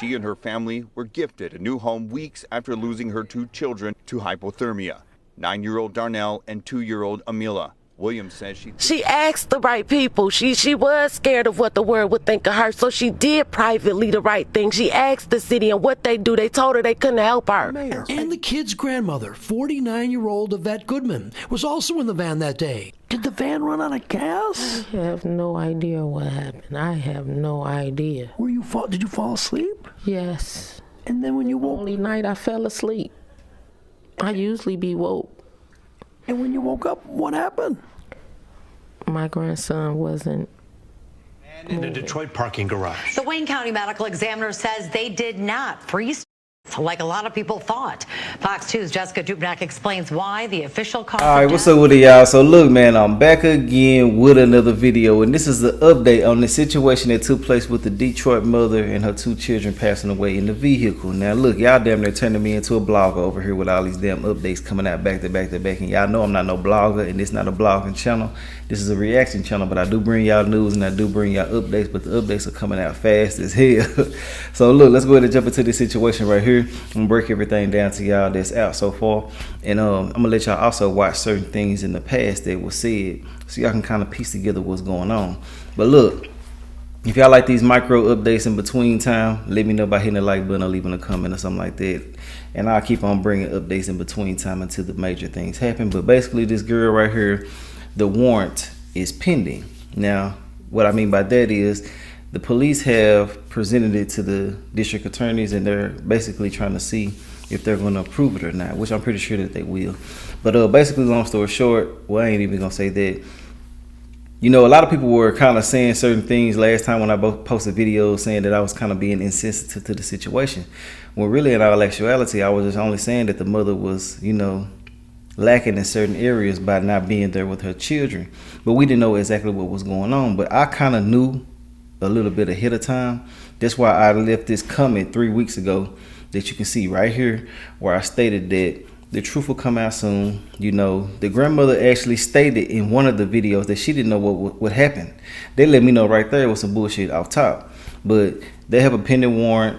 She and her family were gifted a new home weeks after losing her 2 children to hypothermia, 9-year-old Darnell and 2-year-old Amila. Williams says she asked the right people. She was scared of what the world would think of her, so she did privately the right thing. She asked the city, and what they do, they told her they couldn't help her. And the kid's grandmother, 49-year-old Yvette Goodman, was also in the van that day. Did the van run out of gas? I have no idea what happened. I have no idea. Did you fall asleep? Yes. And then when you woke? Only night I fell asleep. I usually be woke. And when you woke up, what happened? My grandson wasn't in a Detroit parking garage. The Wayne County Medical Examiner says they did not freeze like a lot of people thought. Fox 2's Jessica Dupnack explains why the official cause. All right, what's up with it, y'all? So look, man, I'm back again with another video, and this is the update on the situation that took place with the Detroit mother and her 2 children passing away in the vehicle. Now look, y'all damn near turning me into a blogger over here with all these damn updates coming out back to back to back, and y'all know I'm not no blogger, and this not a blogging channel. This is a reaction channel, but I do bring y'all news and I do bring y'all updates, but the updates are coming out fast as hell. So look, let's go ahead and jump into this situation right here. I'm gonna break everything down to y'all that's out so far, and I'm gonna let y'all also watch certain things in the past that was said, so y'all can kind of piece together what's going on. But look, if y'all like these micro updates in between time, let me know by hitting the like button or leaving a comment or something like that, and I'll keep on bringing updates in between time until the major things happen. But basically, this girl right here, the warrant is pending. Now, what I mean by that is the police have presented it to the district attorneys, and they're basically trying to see if they're going to approve it or not, which I'm pretty sure that they will. But basically, long story short, well, I ain't even going to say that. You know, a lot of people were kind of saying certain things last time when I posted videos saying that I was kind of being insensitive to the situation. When really, in all actuality, I was just only saying that the mother was, you know, lacking in certain areas by not being there with her children. But we didn't know exactly what was going on. But I kind of knew a little bit ahead of time. That's why I left this comment 3 weeks ago that you can see right here, where I stated that the truth will come out soon. You know, the grandmother actually stated in one of the videos that she didn't know what would happen. They let me know right there with some bullshit off top. But they have a pending warrant.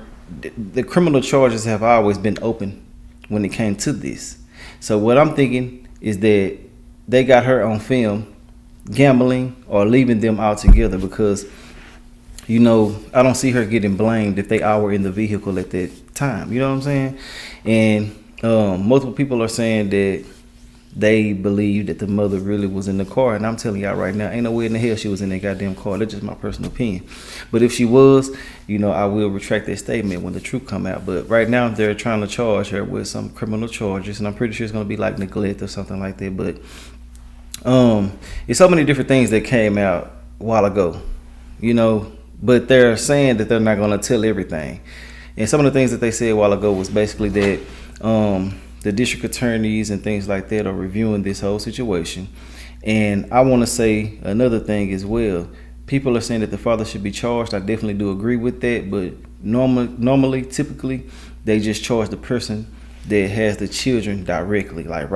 The criminal charges have always been open when it came to this. So what I'm thinking is that they got her on film gambling or leaving them all together, because, you know, I don't see her getting blamed if they all were in the vehicle at that time. You know what I'm saying? And multiple people are saying that they believe that the mother really was in the car. And I'm telling y'all right now, ain't no way in the hell she was in that goddamn car. That's just my personal opinion. But if she was, you know, I will retract that statement when the truth come out. But right now they're trying to charge her with some criminal charges, and I'm pretty sure it's going to be like neglect or something like that. But it's so many different things that came out a while ago, you know, but they're saying that they're not going to tell everything. And some of the things that they said a while ago was basically that the district attorneys and things like that are reviewing this whole situation. And I want to say another thing as well. People are saying that the father should be charged. I definitely do agree with that. But normally, typically, they just charge the person that has the children directly, like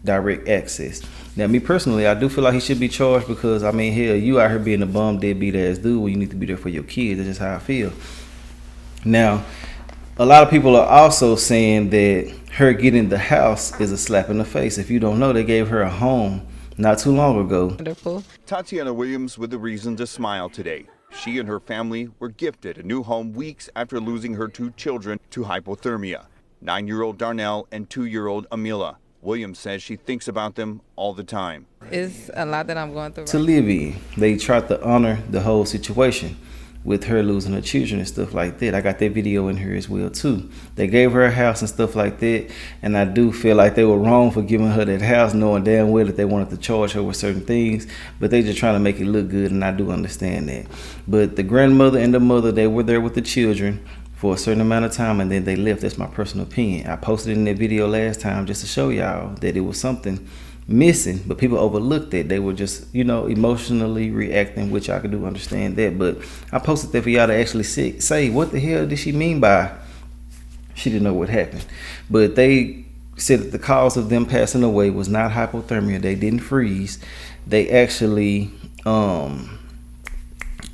direct access. Now, me personally, I do feel like he should be charged, because, I mean, hell, you out here being a bum, deadbeat ass dude when you need to be there for your kids. That's just how I feel. Now, a lot of people are also saying that her getting the house is a slap in the face. If you don't know, they gave her a home not too long ago. Wonderful. Tatiana Williams with a reason to smile today. She and her family were gifted a new home weeks after losing her 2 children to hypothermia, 9-year-old Darnell and 2-year-old Amila. Williams says she thinks about them all the time. It's a lot that I'm going through. To live in, they tried to honor the whole situation with her losing her children and stuff like that. I got that video in here as well too. They gave her a house and stuff like that, and I do feel like they were wrong for giving her that house, knowing damn well that they wanted to charge her with certain things, but they just trying to make it look good, and I do understand that. But the grandmother and the mother, they were there with the children for a certain amount of time, and then they left. That's my personal opinion. I posted in that video last time just to show y'all that it was something missing, but people overlooked it. They were just, you know, emotionally reacting, which I could do understand that. But I posted that for y'all to actually say what the hell did she mean by she didn't know what happened. But they said that the cause of them passing away was not hypothermia. They didn't freeze. They actually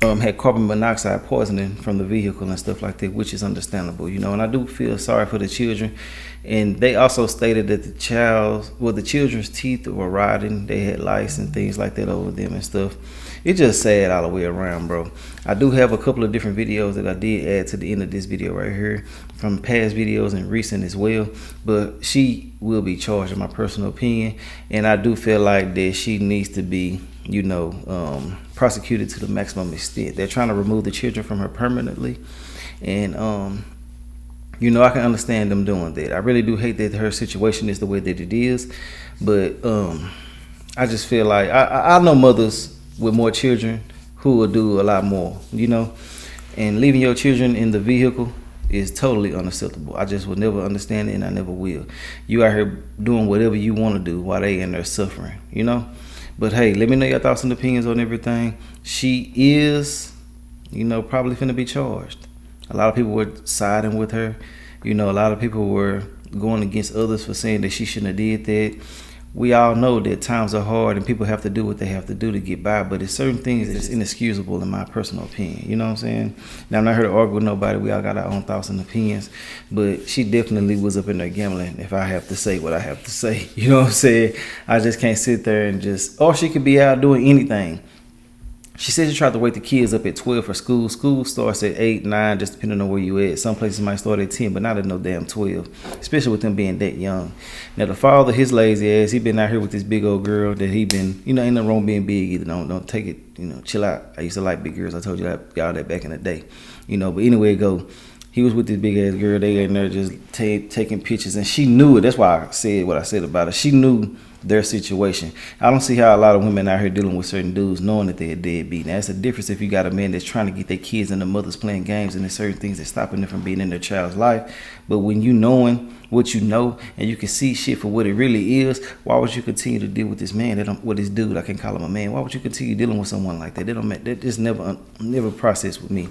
had carbon monoxide poisoning from the vehicle and stuff like that, which is understandable, you know. And I do feel sorry for the children. And they also stated that the children's teeth were rotting. They had lice and things like that over them and stuff. It's just sad all the way around, bro. I do have a couple of different videos that I did add to the end of this video right here, from past videos and recent as well. But she will be charged, in my personal opinion. And I do feel like that she needs to be, you know, prosecuted to the maximum extent. They're trying to remove the children from her permanently. And, you know, I can understand them doing that. I really do hate that her situation is the way that it is. But I just feel like I know mothers with more children who will do a lot more, you know. And leaving your children in the vehicle is totally unacceptable. I just will never understand it, and I never will. You out here doing whatever you want to do while they in there suffering, you know. But hey, let me know your thoughts and opinions on everything. She is, you know, probably finna be charged. A lot of people were siding with her. You know, a lot of people were going against others for saying that she shouldn't have did that. We all know that times are hard and people have to do what they have to do to get by, but it's certain things that's inexcusable in my personal opinion. You know what I'm saying? Now, I'm not here to argue with nobody. We all got our own thoughts and opinions, but she definitely was up in there gambling, if I have to say what I have to say. You know what I'm saying? I just can't sit there and just, or she could be out doing anything. She said she tried to wake the kids up at 12 for school. School starts at 8, 9, just depending on where you at. Some places might start at 10, but not at no damn 12, especially with them being that young. Now, the father, his lazy ass, he been out here with this big old girl that he been, you know, ain't nothing wrong being big either. Don't take it, you know, chill out. I used to like big girls. I told you y'all that back in the day, you know. But anyway, he was with this big ass girl. They in there just taking pictures, and she knew it. That's why I said what I said about her. She knew their situation. I don't see how a lot of women out here dealing with certain dudes knowing that they're deadbeat. Now, that's a difference if you got a man that's trying to get their kids and the mothers playing games, and there's certain things that's stopping them from being in their child's life. But when you knowing what you know and you can see shit for what it really is, why would you continue to deal with this man? With this dude, I can call him a man. Why would you continue dealing with someone like that? That just never processed with me.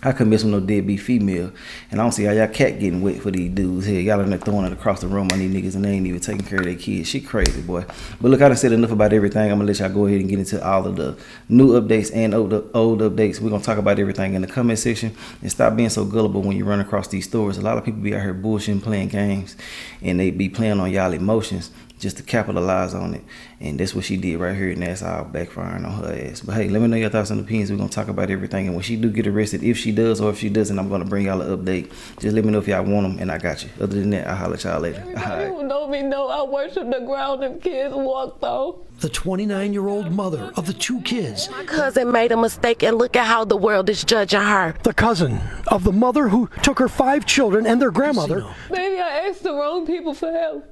I couldn't mess with no deadbeat female, and I don't see how y'all cat getting wet for these dudes here. Y'all in there throwing it across the room on these niggas, and they ain't even taking care of their kids. She crazy, boy. But look, I done said enough about everything. I'm gonna let y'all go ahead and get into all of the new updates and old updates. We're gonna talk about everything in the comment section, and stop being so gullible when you run across these stories. A lot of people be out here bullshitting, playing games, and they be playing on y'all emotions just to capitalize on it. And that's what she did right here, and that's all backfiring on her ass. But hey, let me know your thoughts and opinions. We're gonna talk about everything, and when she do get arrested, if she does or if she doesn't, I'm gonna bring y'all an update. Just let me know if y'all want them, and I got you. Other than that, I'll holler at y'all later. Everybody who know me know I worship the ground them kids walk though. The 29-year-old mother of the 2 kids. My cousin made a mistake, and look at how the world is judging her. The cousin of the mother who took her 5 children and their grandmother. Maybe I asked the wrong people for help,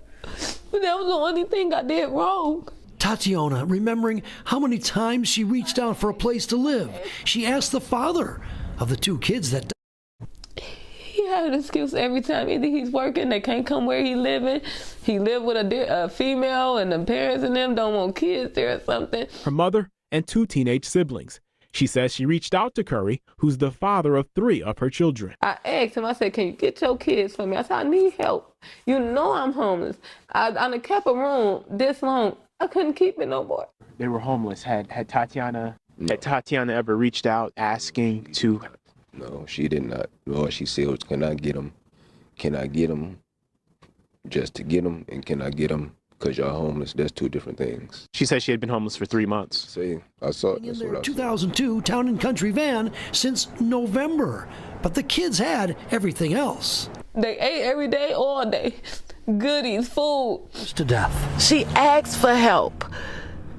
but that was the only thing I did wrong. Tatiana, remembering how many times she reached out for a place to live. She asked the father of the 2 kids that He had an excuse every time. Either he's working, they can't come where he living. He live with a female, and the parents and them don't want kids there or something. Her mother and 2 teenage siblings. She says she reached out to Curry, who's the father of 3 of her children. I asked him, I said, can you get your kids for me? I said, I need help. You know I'm homeless. I done kept a room this long. I couldn't keep it no more. They were homeless. Had Tatiana ever reached out asking to? No, she did not. All she said was, can I get them? Can I get them just to get them? And can I get them because y'all homeless? That's 2 different things. She said she had been homeless for 3 months. See, I saw it. in their 2002 Town and Country van since November. But the kids had everything else. They ate every day, all day. Goodies, food. To death. She asked for help.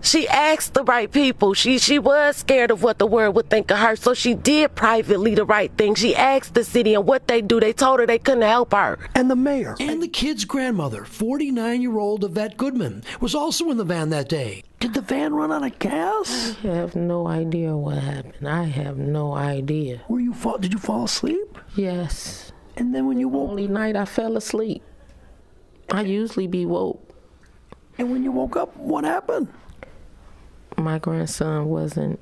She asked the right people. She was scared of what the world would think of her, so she did privately the right thing. She asked the city, and what they do, they told her they couldn't help her. And the mayor and the kid's grandmother, 49-year-old Yvette Goodman, was also in the van that day. Did the van run out of gas? I have no idea what happened. I have no idea. Did you fall asleep? Yes. And then when you woke? Only night I fell asleep. I usually be woke. And when you woke up, what happened? My grandson wasn't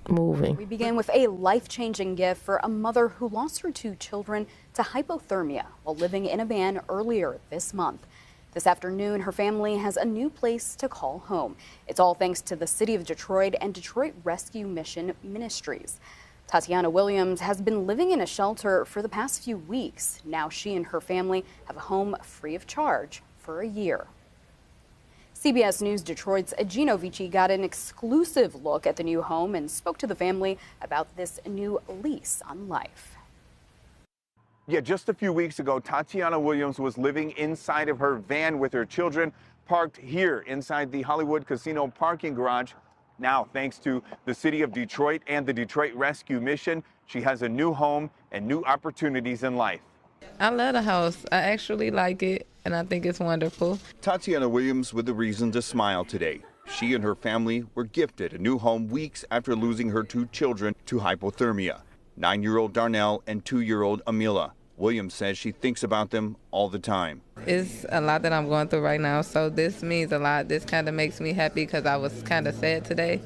moving. We begin with a life-changing gift for a mother who lost her 2 children to hypothermia while living in a van earlier this month. This afternoon, her family has a new place to call home. It's all thanks to the City of Detroit and Detroit Rescue Mission Ministries. Tatiana Williams has been living in a shelter for the past few weeks. Now she and her family have a home free of charge for a year. CBS News Detroit's Gino Vici got an exclusive look at the new home and spoke to the family about this new lease on life. Yeah, just a few weeks ago, Tatiana Williams was living inside of her van with her children, parked here inside the Hollywood Casino parking garage. Now, thanks to the City of Detroit and the Detroit Rescue Mission, she has a new home and new opportunities in life. I love the house. I actually like it, and I think it's wonderful. Tatiana Williams with a reason to smile today. She and her family were gifted a new home weeks after losing her two children to hypothermia, 9-year-old Darnell and 2-year-old Amila. Williams says she thinks about them all the time. It's a lot that I'm going through right now, so this means a lot. This kind of makes me happy because I was kind of sad today.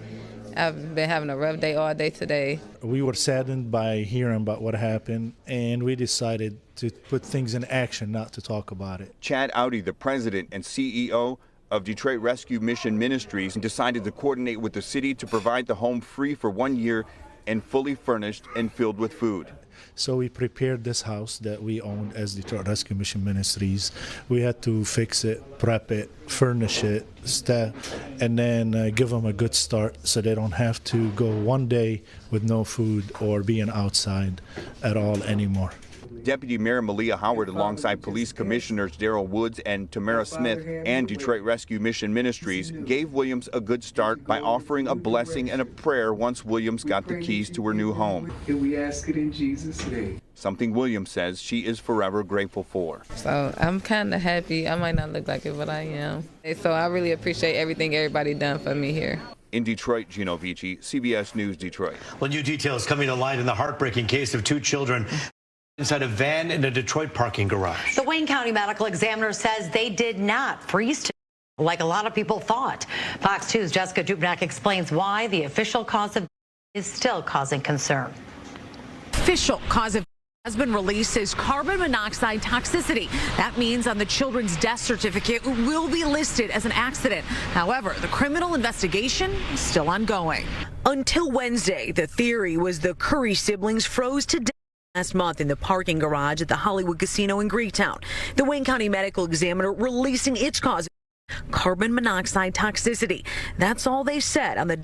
I've been having a rough day all day today. We were saddened by hearing about what happened, and we decided to put things in action, not to talk about it. Chad Audi, the president and CEO of Detroit Rescue Mission Ministries, decided to coordinate with the city to provide the home free for 1 year and fully furnished and filled with food. So we prepared this house that we owned as Detroit Rescue Mission Ministries. We had to fix it, prep it, furnish it, and then give them a good start so they don't have to go one day with no food or being outside at all anymore. Deputy Mayor Malia Howard, alongside Police Commissioners Darrell Woods and Tamara Smith and Detroit Rescue Mission Ministries, gave Williams a good start by offering a blessing and a prayer once Williams got the keys to her new home. And we ask it in Jesus' name. Something Williams says she is forever grateful for. So I'm kind of happy. I might not look like it, but I am. So I really appreciate everything everybody done for me here. In Detroit, Gino Vici, CBS News Detroit. Well, new details coming to light in the heartbreaking case of two children inside a van in a Detroit parking garage. The Wayne County Medical Examiner says they did not freeze like a lot of people thought. Fox 2's Jessica Dupnack explains why the official cause of is still causing concern. Official cause of has been released as carbon monoxide toxicity. That means on the children's death certificate it will be listed as an accident. However, the criminal investigation is still ongoing. Until Wednesday, the theory was the Curry siblings froze to death last month in the parking garage at the Hollywood Casino in Greektown. The Wayne County Medical Examiner releasing its cause, carbon monoxide toxicity. That's all they said on the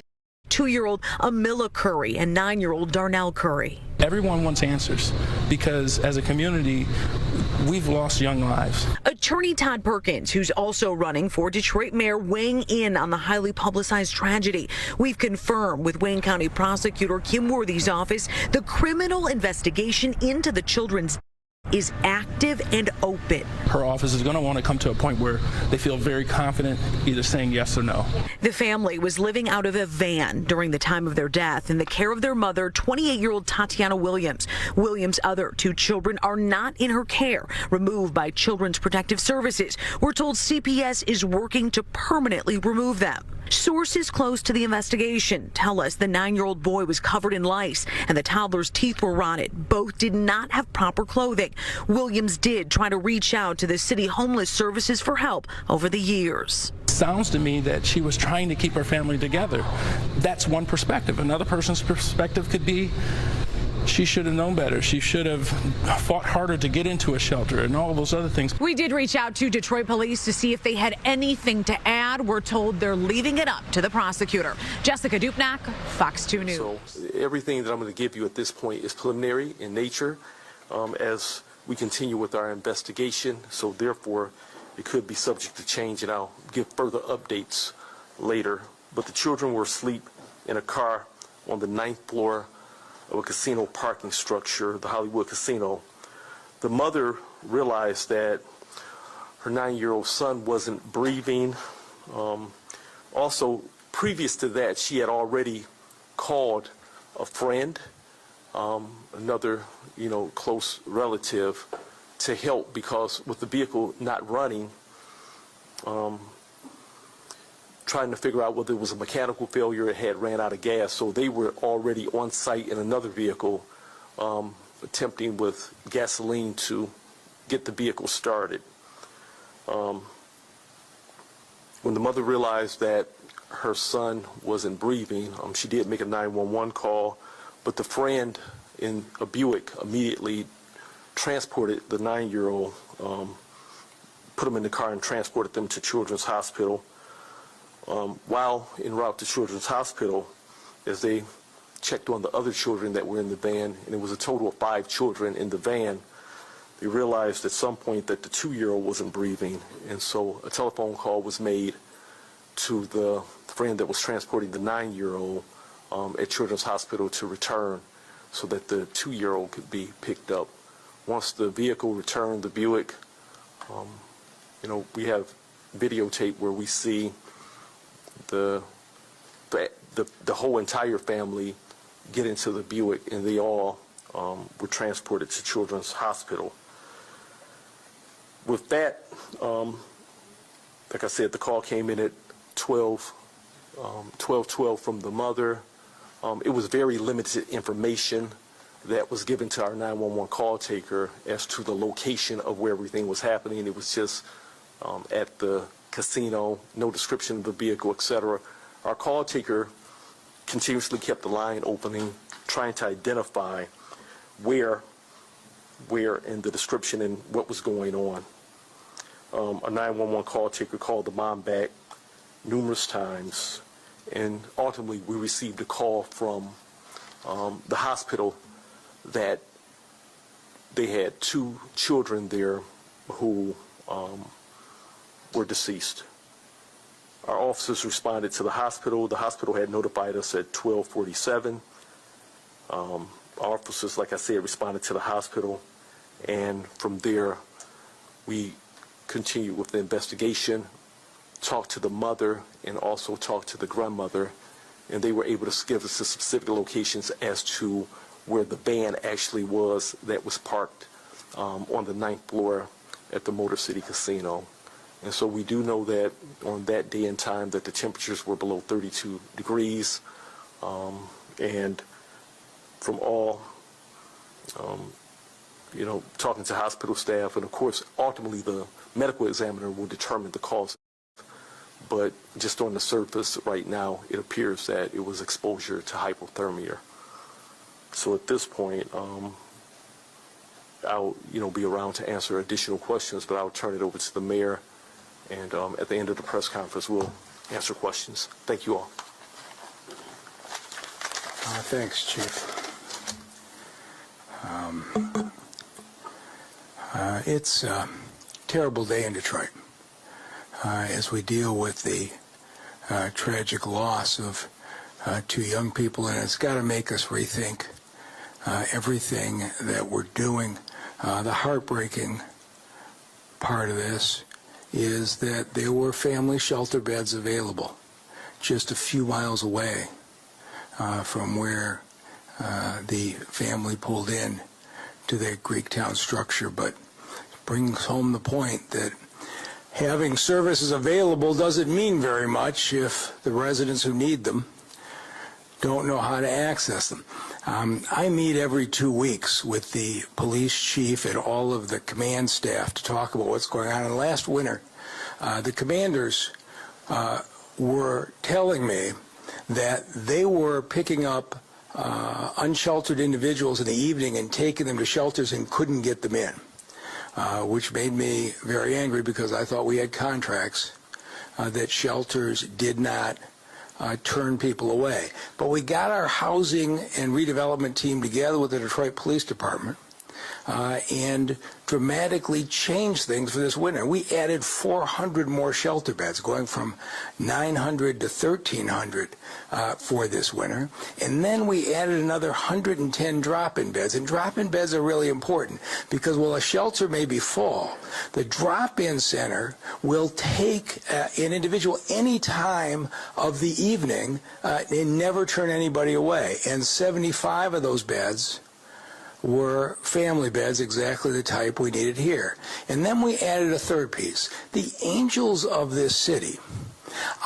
2-year-old Amila Curry and 9-year-old Darnell Curry. Everyone wants answers because as a community, we've lost young lives. Attorney Todd Perkins, who's also running for Detroit mayor, weighing in on the highly publicized tragedy. We've confirmed with Wayne County Prosecutor Kim Worthy's office the criminal investigation into the children's is active and open. Her office is going to want to come to a point where they feel very confident either saying yes or no. The family was living out of a van during the time of their death in the care of their mother, 28-year-old Tatiana Williams. Williams' other two children are not in her care, removed by Children's Protective Services. We're told CPS is working to permanently remove them. Sources close to the investigation tell us the 9-year-old boy was covered in lice and the toddler's teeth were rotted. Both did not have proper clothing. Williams did try to reach out to the city homeless services for help over the years. Sounds to me that she was trying to keep her family together. That's one perspective. Another person's perspective could be she should have known better. She should have fought harder to get into a shelter and all those other things. We did reach out to Detroit police to see if they had anything to add. We're told they're leaving it up to the prosecutor. Jessica Dupnack, Fox 2 News. So everything that I'm going to give you at this point is preliminary in nature as we continue with our investigation. So therefore, it could be subject to change, and I'll give further updates later. But the children were asleep in a car on the 9th floor of a casino parking structure, the Hollywood Casino. The mother realized that her 9-year-old son wasn't breathing. Also, previous to that, she had already called a friend, another, close relative, to help because with the vehicle not running, trying to figure out whether it was a mechanical failure, it had ran out of gas. So they were already on site in another vehicle, attempting with gasoline to get the vehicle started. When the mother realized that her son wasn't breathing, she did make a 911 call, but the friend in a Buick immediately transported the 9-year-old, put him in the car and transported them to Children's Hospital. While en route to Children's Hospital, as they checked on the other children that were in the van, and it was a total of 5 children in the van, they realized at some point that the 2-year-old wasn't breathing, and so a telephone call was made to the friend that was transporting the 9-year-old at Children's Hospital to return so that the 2-year-old could be picked up. Once the vehicle returned, the Buick, we have videotape where we see the whole entire family get into the Buick, and they all were transported to Children's Hospital. With that, like I said, the call came in at 12:12 from the mother. It was very limited information that was given to our 911 call taker as to the location of where everything was happening. It was just at the casino, no description of the vehicle, etc. Our call taker continuously kept the line opening, trying to identify where in the description and what was going on. A 911 call taker called the mom back numerous times, and ultimately we received a call from the hospital that they had 2 children there who were deceased. Our officers responded to the hospital. The hospital had notified us at 12:47. Our officers, like I said, responded to the hospital, and from there we continued with the investigation, talked to the mother, and also talked to the grandmother, and they were able to give us the specific locations as to where the van actually was that was parked on the 9th floor at the Motor City Casino. And so we do know that on that day and time that the temperatures were below 32 degrees, and from all talking to hospital staff, and of course ultimately the medical examiner will determine the cause. But just on the surface right now, it appears that it was exposure to hypothermia. So at this point, I'll be around to answer additional questions, but I'll turn it over to the mayor, and at the end of the press conference, we'll answer questions. Thank you all. Thanks, Chief. It's a terrible day in Detroit as we deal with the tragic loss of 2 young people, and it's got to make us rethink everything that we're doing. The heartbreaking part of this is that there were family shelter beds available just a few miles away from where the family pulled in to their Greektown structure, but brings home the point that having services available doesn't mean very much if the residents who need them don't know how to access them. I meet every 2 weeks with the police chief and all of the command staff to talk about what's going on. And last winter, the commanders were telling me that they were picking up unsheltered individuals in the evening and taking them to shelters and couldn't get them in, which made me very angry because I thought we had contracts that shelters did not turn people away. But we got our housing and redevelopment team together with the Detroit Police Department and dramatically changed things for this winter. We added 400 more shelter beds, going from 900 to 1,300 for this winter. And then we added another 110 drop-in beds. And drop-in beds are really important because while a shelter may be full, the drop-in center will take an individual any time of the evening and never turn anybody away. And 75 of those beds were family beds, exactly the type we needed here. And then we added a third piece. The angels of this city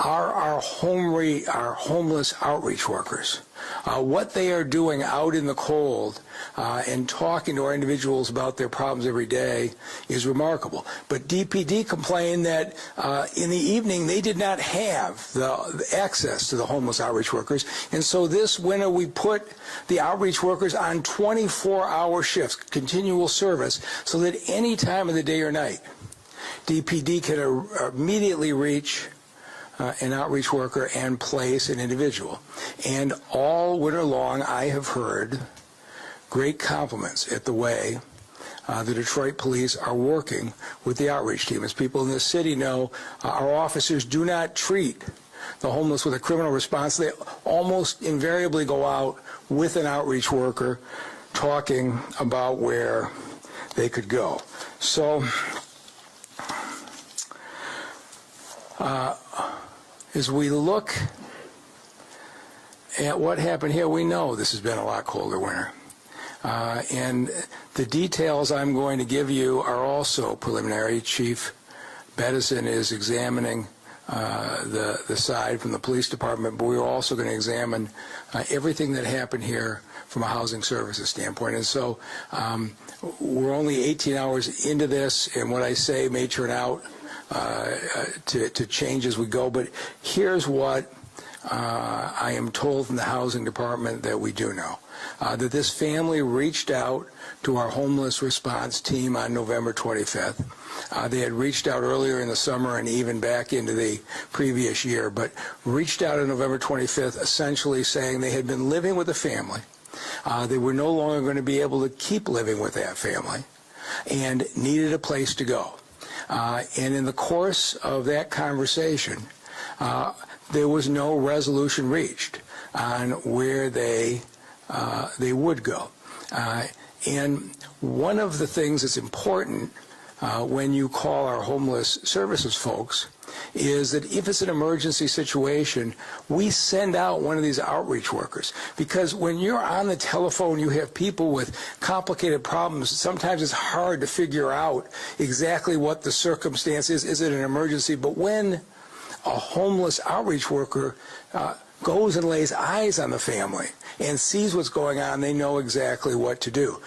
are our homeless outreach workers, What they are doing out in the cold and talking to our individuals about their problems every day is remarkable. But DPD complained that in the evening they did not have the access to the homeless outreach workers, and so this winter we put the outreach workers on 24-hour shifts, continual service, so that any time of the day or night, DPD can immediately reach an outreach worker and place an individual. And all winter long, I have heard great compliments at the way the Detroit police are working with the outreach team. As people in this city know, our officers do not treat the homeless with a criminal response. They almost invariably go out with an outreach worker talking about where they could go. So, as we look at what happened here, we know this has been a lot colder winter. And the details I'm going to give you are also preliminary. Chief Bedison is examining the side from the police department, but we're also going to examine everything that happened here from a housing services standpoint. And so we're only 18 hours into this, and what I say may turn out to change as we go, but here's what I am told from the housing department that we do know. That this family reached out to our homeless response team on November 25th. They had reached out earlier in the summer and even back into the previous year, but reached out on November 25th essentially saying they had been living with a family. They were no longer going to be able to keep living with that family and needed a place to go. And in the course of that conversation, there was no resolution reached on where they would go. And one of the things that's important when you call our homeless services folks is that if it's an emergency situation, we send out one of these outreach workers. Because when you're on the telephone, you have people with complicated problems. Sometimes it's hard to figure out exactly what the circumstance is. Is it an emergency? But when a homeless outreach worker goes and lays eyes on the family and sees what's going on, they know exactly what to do.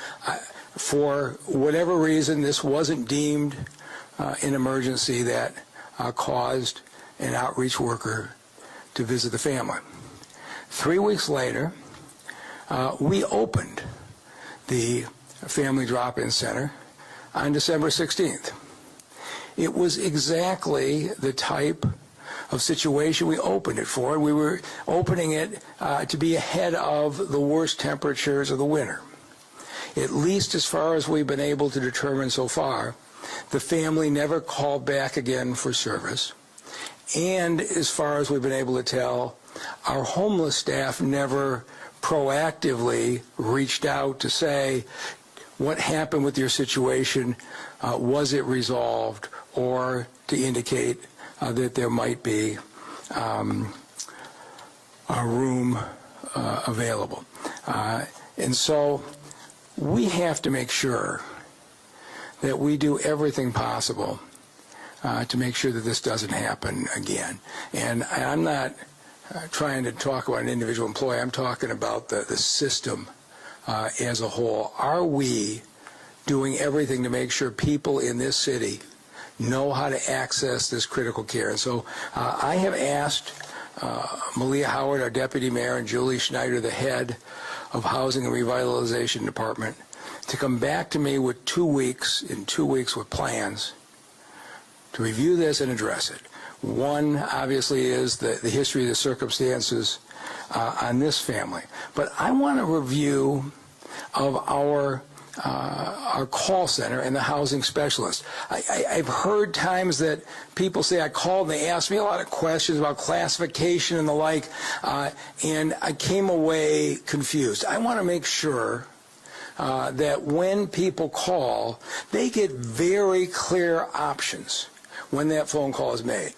For whatever reason, this wasn't deemed an emergency that caused an outreach worker to visit the family. 3 weeks later, we opened the Family Drop-In Center on December 16th. It was exactly the type of situation we opened it for. We were opening it to be ahead of the worst temperatures of the winter. At least as far as we've been able to determine so far, the family never called back again for service. And as far as we've been able to tell, our homeless staff never proactively reached out to say, what happened with your situation? Was it resolved? Or to indicate that there might be a room available. And so we have to make sure that we do everything possible to make sure that this doesn't happen again. And I'm not trying to talk about an individual employee. I'm talking about the system as a whole. Are we doing everything to make sure people in this city know how to access this critical care? And so I have asked Malia Howard, our deputy mayor, and Julie Schneider, the head of Housing and Revitalization Department, to come back to me with 2 weeks, in 2 weeks, with plans to review this and address it. One, obviously, is the history of the circumstances on this family. But I want a review of our call center and the housing specialist. I've heard times that people say, I called and they asked me a lot of questions about classification and the like, and I came away confused. I want to make sure that when people call, they get very clear options when that phone call is made.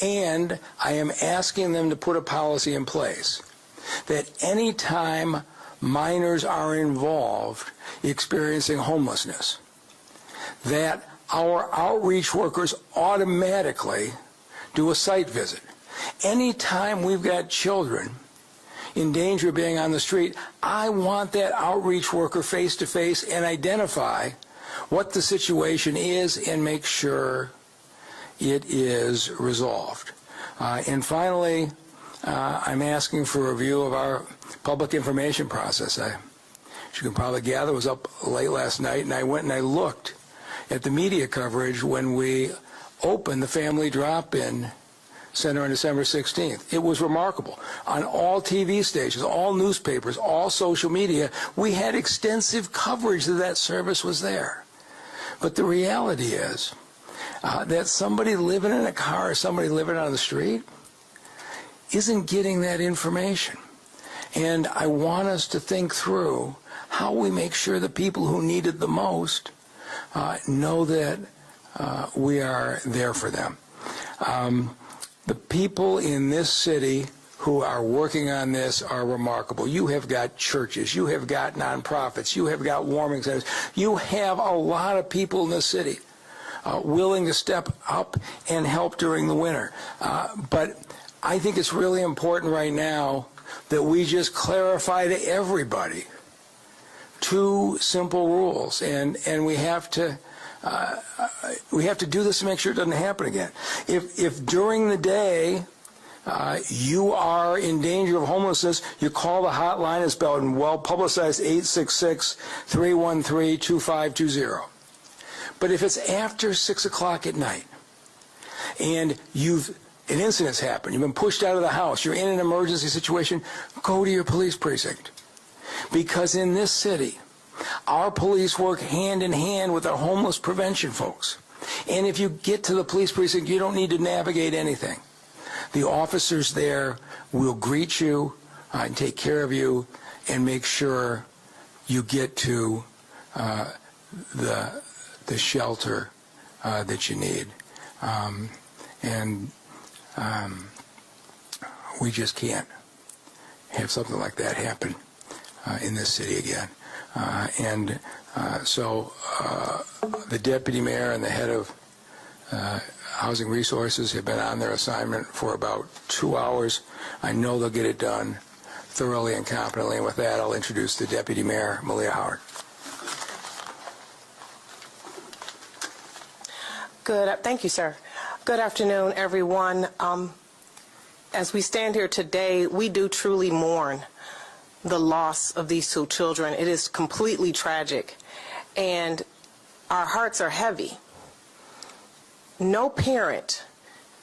And I am asking them to put a policy in place that any time minors are involved experiencing homelessness, that our outreach workers automatically do a site visit. Anytime we've got children in danger of being on the street, I want that outreach worker face to face and identify what the situation is and make sure it is resolved. And finally, I'm asking for a review of our public information process. As you can probably gather, I was up late last night, and I went and I looked at the media coverage when we opened the Family Drop-In Center on December 16th. It was remarkable. On all TV stations, all newspapers, all social media, we had extensive coverage that that service was there. But the reality is that somebody living in a car or somebody living on the street isn't getting that information. And I want us to think through how we make sure the people who need it the most know that we are there for them. The people in this city who are working on this are remarkable. You have got churches, you have got nonprofits, you have got warming centers. You have a lot of people in the city willing to step up and help during the winter. But I think it's really important right now that we just clarify to everybody 2 simple rules, and we have to do this to make sure it doesn't happen again. If during the day you are in danger of homelessness, you call the hotline. It's spelled in well-publicized 866-313-2520. But if it's after 6 o'clock at night and an incident's happened, you've been pushed out of the house, you're in an emergency situation, go to your police precinct. Because in this city, our police work hand in hand with our homeless prevention folks. And if you get to the police precinct, you don't need to navigate anything. The officers there will greet you and take care of you and make sure you get to the shelter that you need. We just can't have something like that happen in this city again. So the deputy mayor and the head of Housing Resources have been on their assignment for about 2 hours. I know they'll get it done thoroughly and competently. And with that, I'll introduce the deputy mayor, Malia Howard. Thank you, sir. Good afternoon, everyone. As we stand here today, we do truly mourn the loss of these 2 children. It is completely tragic, and our hearts are heavy. No parent,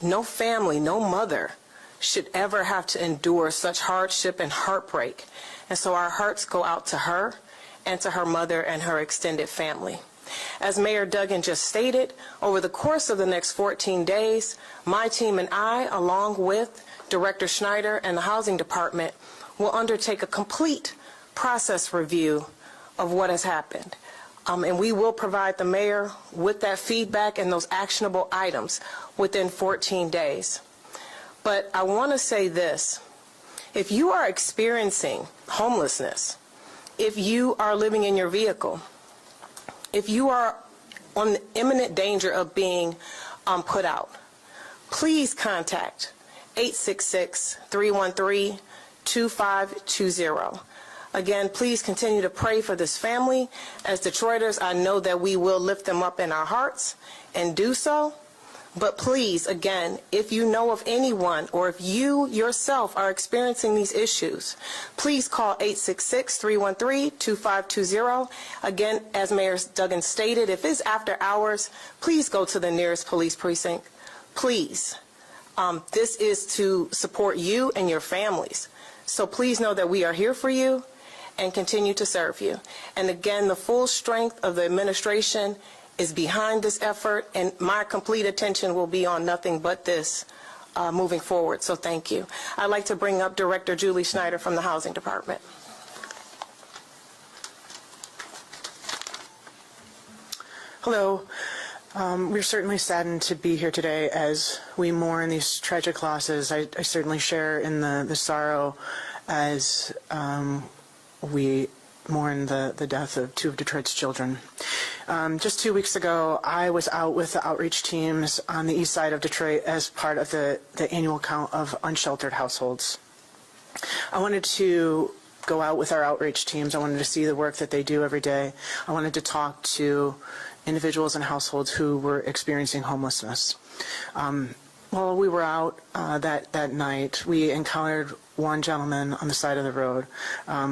no family, no mother should ever have to endure such hardship and heartbreak. And so our hearts go out to her and to her mother and her extended family. As Mayor Duggan just stated, over the course of the next 14 days, my team and I, along with Director Schneider and the Housing Department, will undertake a complete process review of what has happened. And we will provide the mayor with that feedback and those actionable items within 14 days. But I want to say this. If you are experiencing homelessness, if you are living in your vehicle, if you are on the imminent danger of being put out, please contact 866-313-2520. Again, please continue to pray for this family. As Detroiters, I know that we will lift them up in our hearts and do so. But please, again, if you know of anyone or if you yourself are experiencing these issues, please call 866-313-2520. Again, as Mayor Duggan stated, if it's after hours, please go to the nearest police precinct. Please. This is to support you and your families. So please know that we are here for you and continue to serve you. And again, the full strength of the administration is behind this effort, and my complete attention will be on nothing but this moving forward. So thank you. I'd like to bring up Director Julie Schneider from the Housing Department. Hello. We're certainly saddened to be here today as we mourn these tragic losses. I certainly share in the sorrow as we mourn the death of 2 of Detroit's children. Just 2 weeks ago, I was out with the outreach teams on the east side of Detroit as part of the annual count of unsheltered households. I wanted to go out with our outreach teams. I wanted to see the work that they do every day. I wanted to talk to individuals and households who were experiencing homelessness. While we were out that night, we encountered one gentleman on the side of the road.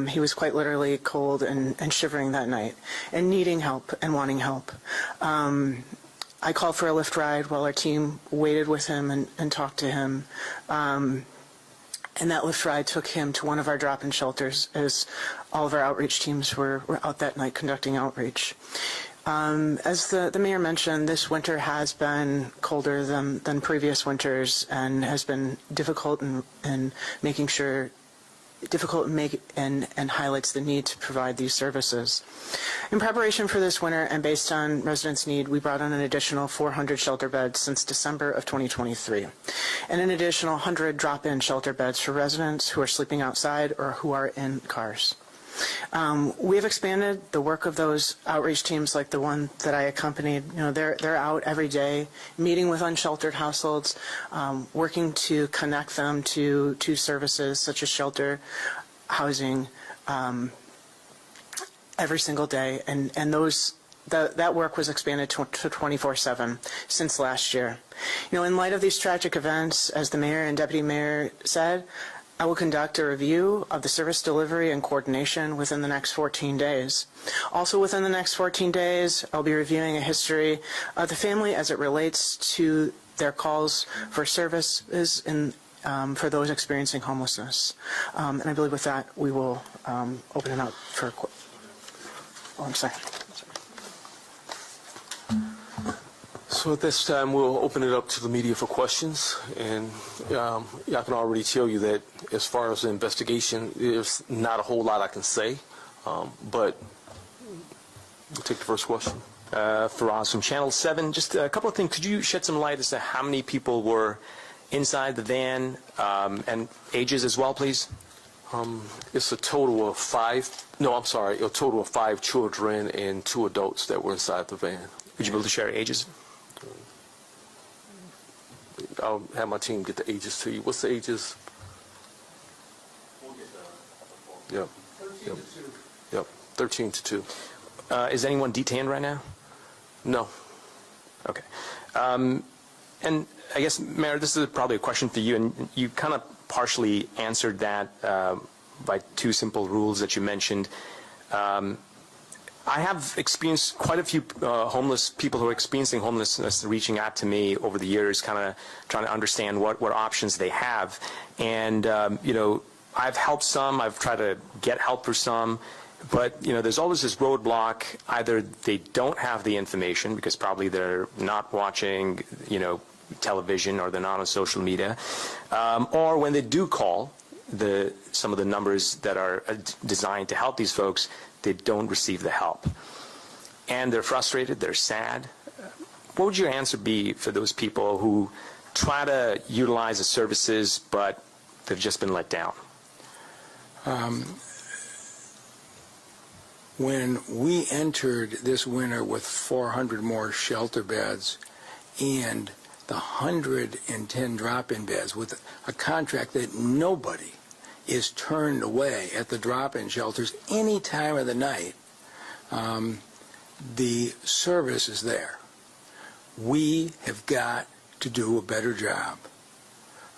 He was quite literally cold and shivering that night and needing help and wanting help. I called for a Lyft ride while our team waited with him and talked to him. And that Lyft ride took him to one of our drop-in shelters as all of our outreach teams were out that night conducting outreach. As the mayor mentioned, this winter has been colder than previous winters and has been difficult and highlights the need to provide these services. In preparation for this winter and based on residents' need, we brought on an additional 400 shelter beds since December of 2023, and an additional 100 drop-in shelter beds for residents who are sleeping outside or who are in cars. We have expanded the work of those outreach teams like the one that I accompanied. You know, they're out every day meeting with unsheltered households, working to connect them to services such as shelter, housing, every single day. And that work was expanded to 24/7 since last year. You know, in light of these tragic events, as the mayor and deputy mayor said, I will conduct a review of the service delivery and coordination within the next 14 days. Also within the next 14 days, I'll be reviewing a history of the family as it relates to their calls for services for those experiencing homelessness. And I believe with that, we will open it up for, I'm sorry. So at this time, we'll open it up to the media for questions. And I can already tell you that as far as the investigation, there's not a whole lot I can say. But we'll take the first question. Faraz from Channel 7. Just a couple of things. Could you shed some light as to how many people were inside the van and ages as well, please? It's a total of a total of 5 children and 2 adults that were inside the van. Would you be able to share ages? I'll have my team get the ages to you. What's the ages? Yep. 13 to 2. Is anyone detained right now? No. Okay. And I guess, Mayor, this is probably a question for you, and you kind of partially answered that by 2 simple rules that you mentioned. I have experienced quite a few homeless people who are experiencing homelessness reaching out to me over the years, kind of trying to understand what options they have. And, you know, I've helped some. I've tried to get help for some. But, you know, there's always this roadblock. Either they don't have the information because probably they're not watching, you know, television or they're not on social media. Or when they do call some of the numbers that are designed to help these folks, they don't receive the help. And they're frustrated, they're sad. What would your answer be for those people who try to utilize the services, but they've just been let down? When we entered this winter with 400 more shelter beds and the 110 drop-in beds with a contract that nobody is turned away at the drop-in shelters any time of the night, the service is there. We have got to do a better job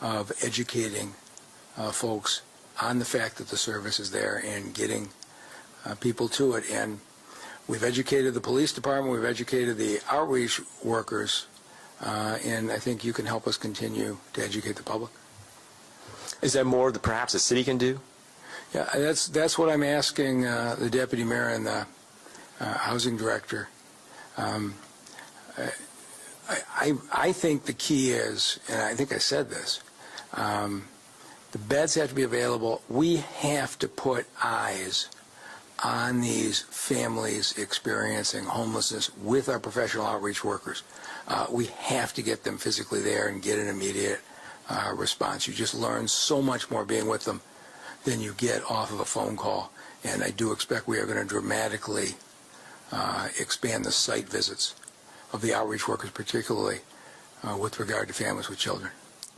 of educating folks on the fact that the service is there and getting people to it. And we've educated the police department, we've educated the outreach workers, and I think you can help us continue to educate the public. Is there more that perhaps the city can do? Yeah, that's what I'm asking the deputy mayor and the housing director. I think the key is, and I think I said this, the beds have to be available. We have to put eyes on these families experiencing homelessness with our professional outreach workers. We have to get them physically there and get an immediate response. You just learn so much more being with them than you get off of a phone call. And I do expect we are going to dramatically expand the site visits of the outreach workers, particularly with regard to families with children.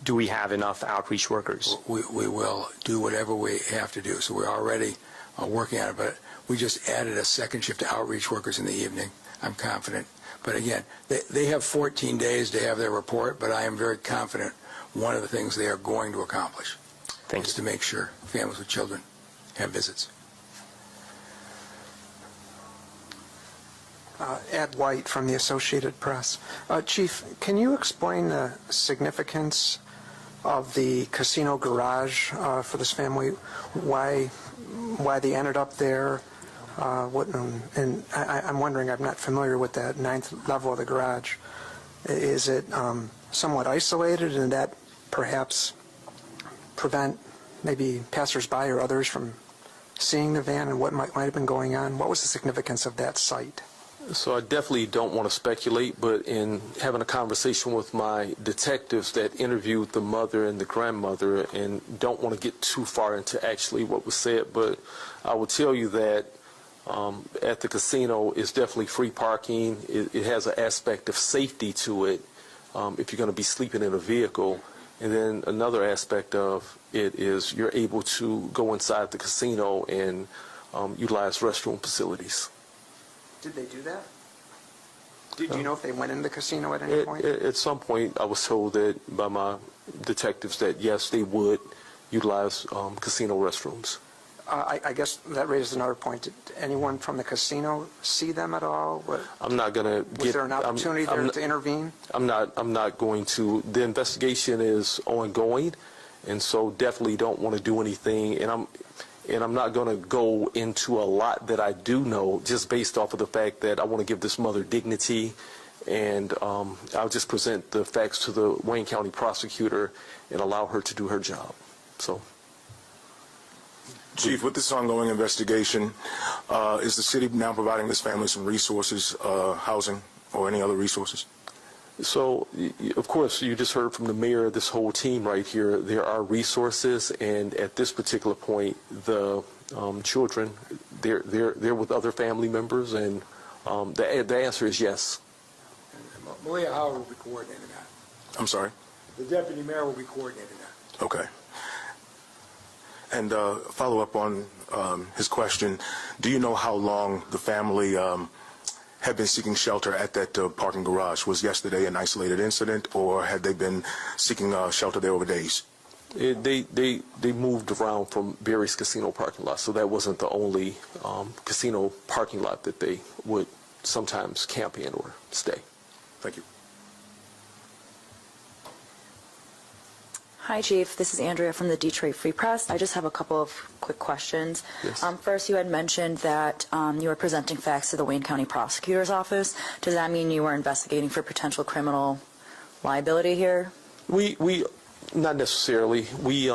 do we have enough outreach workers? We will do whatever we have to do. So we're already working on it, but we just added a second shift of outreach workers in the evening. I'm confident. But again, they have 14 days to have their report, but I am very confident one of the things they are going to accomplish is to make sure families with children have visits. Ed White from the Associated Press. Chief, can you explain the significance of the casino garage for this family? Why they ended up there? And I'm wondering, I'm not familiar with that 9th level of the garage. Is it somewhat isolated, and that perhaps prevent maybe passersby or others from seeing the van and what might have been going on? What was the significance of that site? So I definitely don't want to speculate, but in having a conversation with my detectives that interviewed the mother and the grandmother, and don't want to get too far into actually what was said, but I will tell you that at the casino it's definitely free parking. It has an aspect of safety to it if you're going to be sleeping in a vehicle. And then another aspect of it is you're able to go inside the casino and utilize restroom facilities. Did they do that? Do you know if they went in the casino at any point? At some point, I was told that by my detectives that yes, they would utilize casino restrooms. I guess that raises another point. Did anyone from the casino see them at all? I'm not going to get... Was there an opportunity there to intervene? I'm not going to. The investigation is ongoing, and so definitely don't want to do anything. And I'm not going to go into a lot that I do know just based off of the fact that I want to give this mother dignity, and I'll just present the facts to the Wayne County prosecutor and allow her to do her job. So, Chief, with this ongoing investigation, is the city now providing this family some resources, housing, or any other resources? So, of course, you just heard from the mayor, this whole team right here, there are resources, and at this particular point, the children, they're with other family members, and the answer is yes. Malia Howard will be coordinating that. I'm sorry? The deputy mayor will be coordinating that. Okay. And follow up on his question, do you know how long the family had been seeking shelter at that parking garage? Was yesterday an isolated incident, or had they been seeking shelter there over days? They moved around from various casino parking lots, so that wasn't the only casino parking lot that they would sometimes camp in or stay. Thank you. Hi, Chief. This is Andrea from the Detroit Free Press. I just have a couple of quick questions. Yes. First, you had mentioned that you were presenting facts to the Wayne County Prosecutor's Office. Does that mean you were investigating for potential criminal liability here? We not necessarily. We,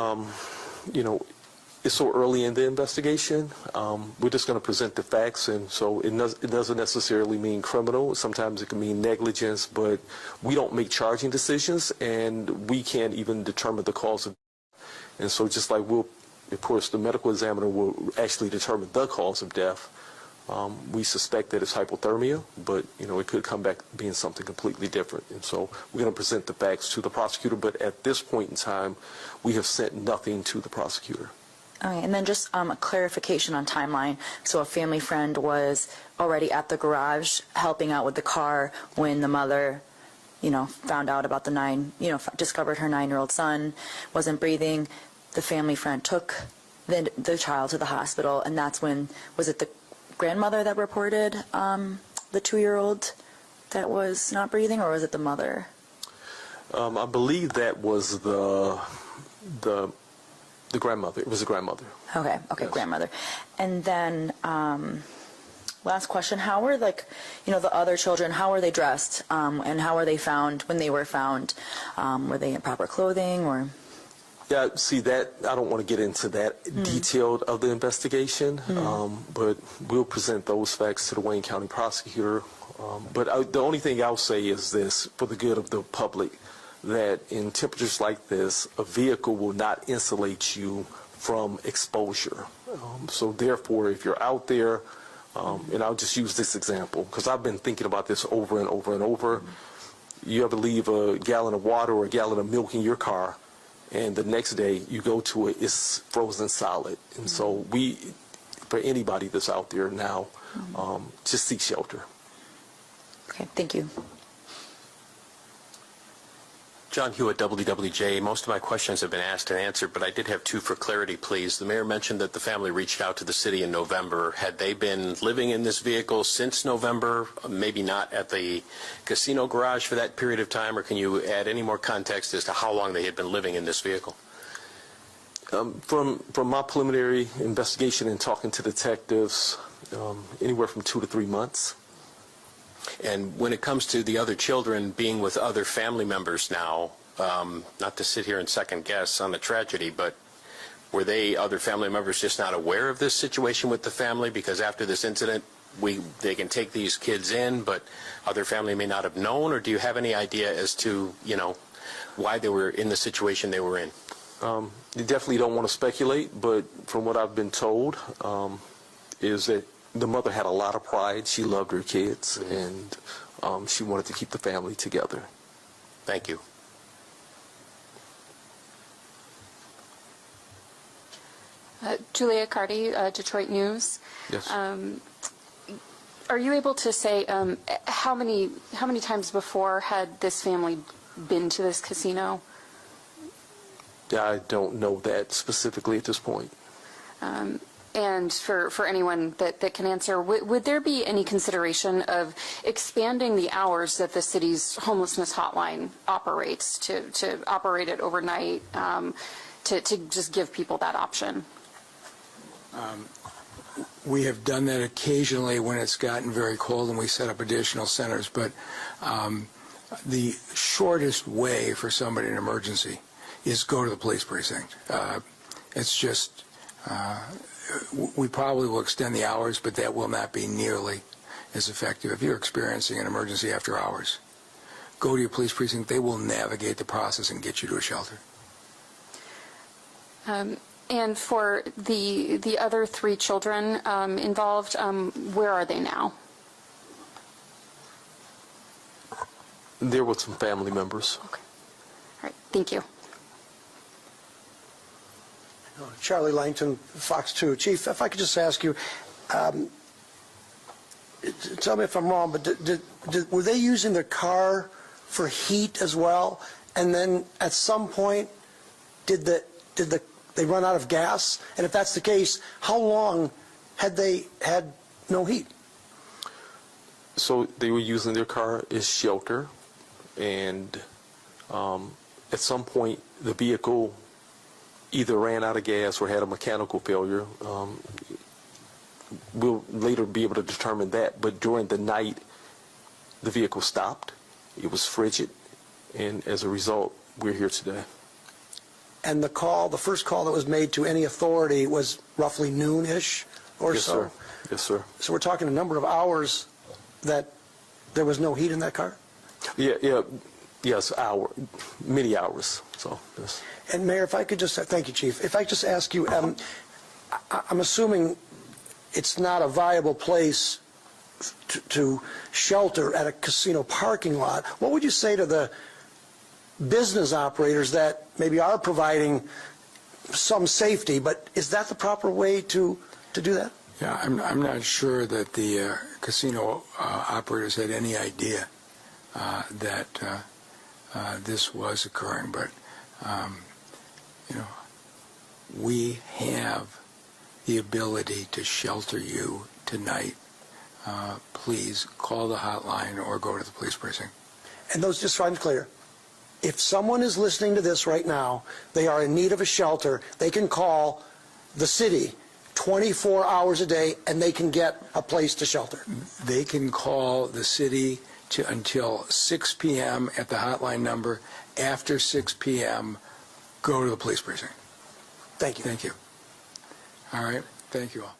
it's so early in the investigation. We're just going to present the facts, and so it doesn't necessarily mean criminal. Sometimes it can mean negligence, but we don't make charging decisions, and we can't even determine the cause of death. And so just like of course, the medical examiner will actually determine the cause of death. We suspect that it's hypothermia, but it could come back being something completely different. And so we're going to present the facts to the prosecutor, but at this point in time, we have sent nothing to the prosecutor. Okay, and then just a clarification on timeline. So a family friend was already at the garage helping out with the car when the mother, found out about discovered her 9-year-old son wasn't breathing. The family friend took the child to the hospital, and that's when, was it the grandmother that reported the 2-year-old that was not breathing, or was it the mother? I believe that was the grandmother. It was the grandmother. Okay, yes. Grandmother. And then last question, how were the other children, how were they dressed, and how were they found when they were found? Were they in proper clothing, or? Yeah, see that, I don't want to get into that detailed of the investigation, but we'll present those facts to the Wayne County prosecutor. But the only thing I'll say is this, for the good of the public, that in temperatures like this, a vehicle will not insulate you from exposure. So therefore, if you're out there, and I'll just use this example, because I've been thinking about this over and over and over, you ever leave a gallon of water or a gallon of milk in your car, and the next day you go to it, it's frozen solid. And so for anybody that's out there now, just seek shelter. Okay, thank you. John Hewitt, WWJ. Most of my questions have been asked and answered, but I did have two for clarity, please. The mayor mentioned that the family reached out to the city in November. Had they been living in this vehicle since November, maybe not at the casino garage for that period of time, or can you add any more context as to how long they had been living in this vehicle? From my preliminary investigation and talking to detectives, anywhere from 2 to 3 months. And when it comes to the other children being with other family members now, not to sit here and second guess on the tragedy, but were they other family members just not aware of this situation with the family? Because after this incident, they can take these kids in, but other family may not have known, or do you have any idea as to, why they were in the situation they were in? You definitely don't want to speculate, but from what I've been told, is that the mother had a lot of pride. She loved her kids, and she wanted to keep the family together. Thank you. Julia Cardi, Detroit News. Yes. Are you able to say how many times before had this family been to this casino? I don't know that specifically at this point. And for anyone that can answer, would there be any consideration of expanding the hours that the city's homelessness hotline operates to operate it overnight, to just give people that option? We have done that occasionally when it's gotten very cold and we set up additional centers, but the shortest way for somebody in an emergency is go to the police precinct. It's just, we probably will extend the hours, but that will not be nearly as effective. If you're experiencing an emergency after hours, go to your police precinct. They will navigate the process and get you to a shelter. And for the other 3 children involved, where are they now? They're with some family members. Okay. All right. Thank you. Charlie Langton, Fox 2. Chief, if I could just ask you, tell me if I'm wrong, but were they using their car for heat as well? And then at some point, did they run out of gas? And if that's the case, how long had they had no heat? So they were using their car as shelter, and at some point the vehicle either ran out of gas or had a mechanical failure. We'll later be able to determine that, but during the night the vehicle stopped. It was frigid, and as a result we're here today. And the first call that was made to any authority was roughly noon-ish or Yes, so? sir. Yes, sir. So we're talking a number of hours that there was no heat in that car? Yes, many hours. So, yes. And Mayor, if I could just, thank you, Chief. If I could just ask you, I'm assuming it's not a viable place to shelter at a casino parking lot. What would you say to the business operators that maybe are providing some safety, but is that the proper way to do that? Yeah, I'm not sure that the casino operators had any idea that this was occurring, but we have the ability to shelter you tonight. Please call the hotline or go to the police precinct. And those, just so I'm clear, if someone is listening to this right now, they are in need of a shelter, they can call the city 24 hours a day and they can get a place to shelter. They can call the city until 6 p.m. at the hotline number. After 6 p.m., go to the police precinct. Thank you. Thank you. All right. Thank you all.